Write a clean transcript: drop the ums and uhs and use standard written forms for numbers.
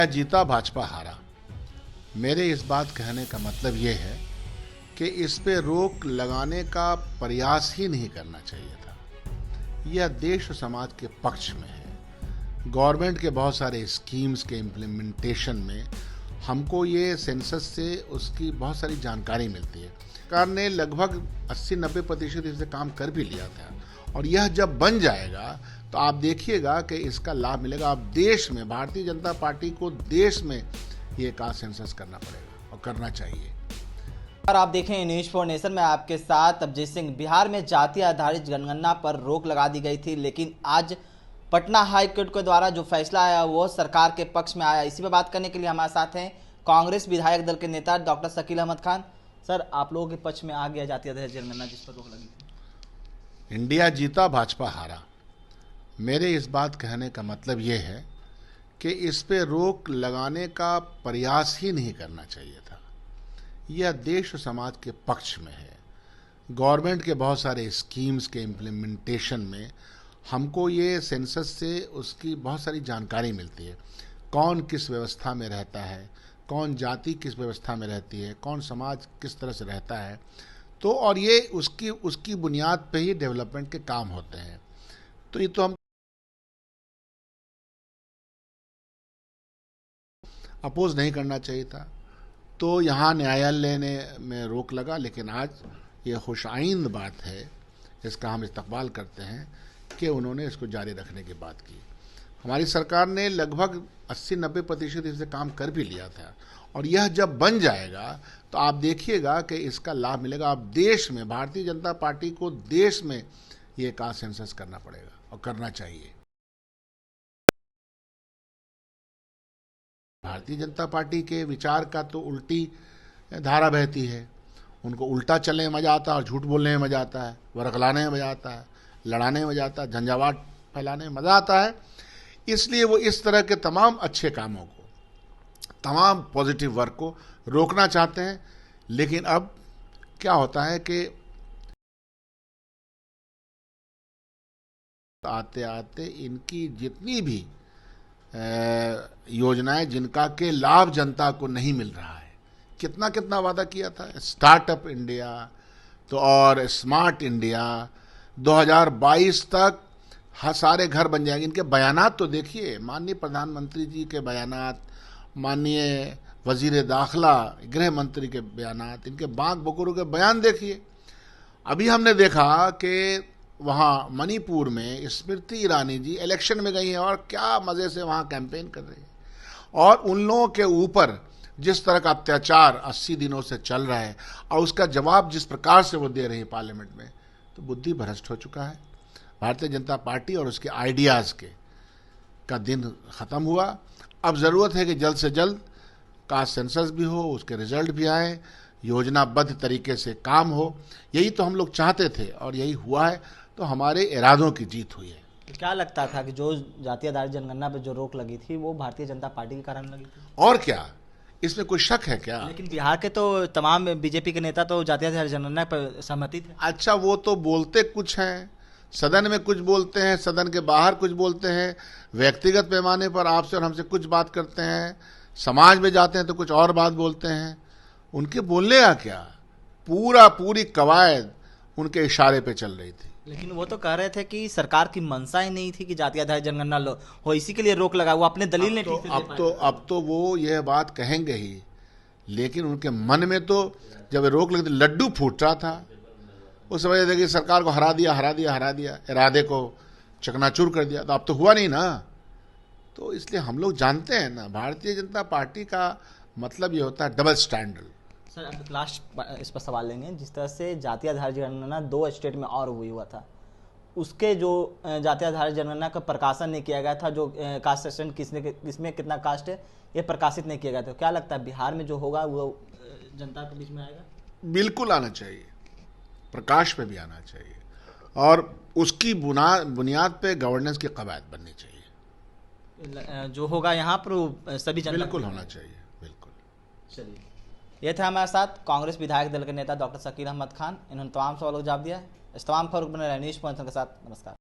जीता भाजपा हारा। मेरे इस बात कहने का मतलब ये है कि इस पे रोक लगाने का प्रयास ही नहीं करना चाहिए था। यह देश और समाज के पक्ष में है। गवर्नमेंट के बहुत सारे स्कीम्स के इम्प्लीमेंटेशन में हमको ये सेंसस से उसकी बहुत सारी जानकारी मिलती है। सरकार ने लगभग 80-90% इससे काम कर भी लिया था और यह जब बन जाएगा तो आप देखिएगा कि इसका लाभ मिलेगा। आप देश में भारतीय जनता पार्टी को देश में ये का सेंसस करना पड़ेगा और करना चाहिए। और आप देखें न्यूज फॉर नेशन में आपके साथ अभिजीत सिंह। बिहार में जाति आधारित जनगणना पर रोक लगा दी गई थी, लेकिन आज पटना हाई कोर्ट के द्वारा जो फैसला आया वो सरकार के पक्ष में आया। इसी पर बात करने के लिए हमारे साथ हैं कांग्रेस विधायक दल के नेता डॉक्टर शकील अहमद खान। सर, आप लोगों के पक्ष में आ गया जाति आधारित जनगणना जिस पर रोक लगी थी। इंडिया जीता भाजपा हारा। मेरे इस बात कहने का मतलब ये है कि इस पे रोक लगाने का प्रयास ही नहीं करना चाहिए था। यह देश और समाज के पक्ष में है। गवर्नमेंट के बहुत सारे स्कीम्स के इम्प्लीमेंटेशन में हमको ये सेंसस से उसकी बहुत सारी जानकारी मिलती है। कौन किस व्यवस्था में रहता है, कौन जाति किस व्यवस्था में रहती है, कौन समाज किस तरह से रहता है, तो और ये उसकी बुनियाद पे ही डेवलपमेंट के काम होते हैं। तो ये तो हम अपोज नहीं करना चाहिए था। तो यहाँ न्यायालय ने में रोक लगा, लेकिन आज ये खुशाइंद बात है, इसका हम इस्तकबाल करते हैं कि उन्होंने इसको जारी रखने की बात की। हमारी सरकार ने लगभग 80-90% इससे काम कर भी लिया था और यह जब बन जाएगा तो आप देखिएगा कि इसका लाभ मिलेगा। आप देश में भारतीय जनता पार्टी को देश में ये का सेंसस करना पड़ेगा और करना चाहिए। भारतीय जनता पार्टी के विचार का तो उल्टी धारा बहती है। उनको उल्टा चलने में मजा आता है और झूठ बोलने में मजा आता है, वरगलाने में मजा आता है, लड़ाने में मजा आता है, झंझावात फैलाने में मजा आता है। इसलिए वो इस तरह के तमाम अच्छे कामों को, तमाम पॉजिटिव वर्क को रोकना चाहते हैं। लेकिन अब क्या होता है कि आते आते इनकी जितनी भी योजनाएं जिनका के लाभ जनता को नहीं मिल रहा है, कितना कितना वादा किया था, स्टार्टअप इंडिया तो और स्मार्ट इंडिया 2022 तक सारे घर बन जाएंगे। इनके बयानात तो देखिए, माननीय प्रधानमंत्री जी के बयानात, माननीय वजीर दाखिला गृह मंत्री के बयानात, इनके बांक बकोरों के बयान देखिए। अभी हमने देखा कि वहाँ मणिपुर में स्मृति ईरानी जी इलेक्शन में गई हैं और क्या मज़े से वहाँ कैंपेन कर रही है। और उन लोगों के ऊपर जिस तरह का अत्याचार 80 दिनों से चल रहा है और उसका जवाब जिस प्रकार से वो दे रही है पार्लियामेंट में, तो बुद्धि भ्रष्ट हो चुका है। भारतीय जनता पार्टी और उसके आइडियाज़ के का दिन ख़त्म हुआ। अब ज़रूरत है कि जल्द से जल्द का सेंसस भी हो, उसके रिजल्ट भी आए, योजनाबद्ध तरीके से काम हो। यही तो हम लोग चाहते थे और यही हुआ है। तो हमारे इरादों की जीत हुई है। तो क्या लगता था कि जो जाति आधारित जनगणना पर जो रोक लगी थी वो भारतीय जनता पार्टी के कारण लगी थी? और क्या, इसमें कोई शक है क्या? लेकिन बिहार के तो तमाम बीजेपी के नेता तो जाति आधारित जनगणना पर सहमति थे। अच्छा, वो तो बोलते कुछ हैं, सदन में कुछ बोलते हैं, सदन के बाहर कुछ बोलते हैं, व्यक्तिगत पैमाने पर आपसे और हमसे कुछ बात करते हैं, समाज में जाते हैं तो कुछ और बात बोलते हैं। उनके बोलने का क्या, पूरी कवायद उनके इशारे पे चल रही थी। लेकिन वो तो कह रहे थे कि सरकार की मंशा ही नहीं थी कि जाति आधारित जनगणना हो, इसी के लिए रोक लगा। वो अपने दलील ने अब तो वो यह बात कहेंगे ही, लेकिन उनके मन में तो जब रोक लगी लड्डू फूट रहा था। उस वजह से कि सरकार को हरा दिया, इरादे को चकनाचूर कर दिया। तो अब तो हुआ नहीं ना। तो इसलिए हम लोग जानते हैं ना, भारतीय जनता पार्टी का मतलब ये होता है डबल स्टैंडर्ड। सर, अब लास्ट इस पर सवाल लेंगे। जिस तरह से जाति आधारित जनगणना 2 स्टेट में और हुआ था, उसके जो जाति आधारित जनगणना का प्रकाशन नहीं किया गया था, जो कास्ट सेक्शन किसमें कितना कास्ट है ये प्रकाशित नहीं किया गया था। क्या लगता है बिहार में जो होगा वो जनता के बीच में आएगा? बिल्कुल आना चाहिए, प्रकाश पे भी आना चाहिए और उसकी बुनियाद पे गवर्नेंस की कवायद बननी चाहिए। जो होगा यहाँ पर सभी जनता बिल्कुल होना चाहिए, बिल्कुल। चलिए, ये था हमारे साथ कांग्रेस विधायक दल के नेता डॉक्टर शकील अहमद खान। इन्होंने तमाम सवालों का जवाब दिया। इस तमाम फर्क बने रहे न्यूज़ पॉइंट के साथ। नमस्कार।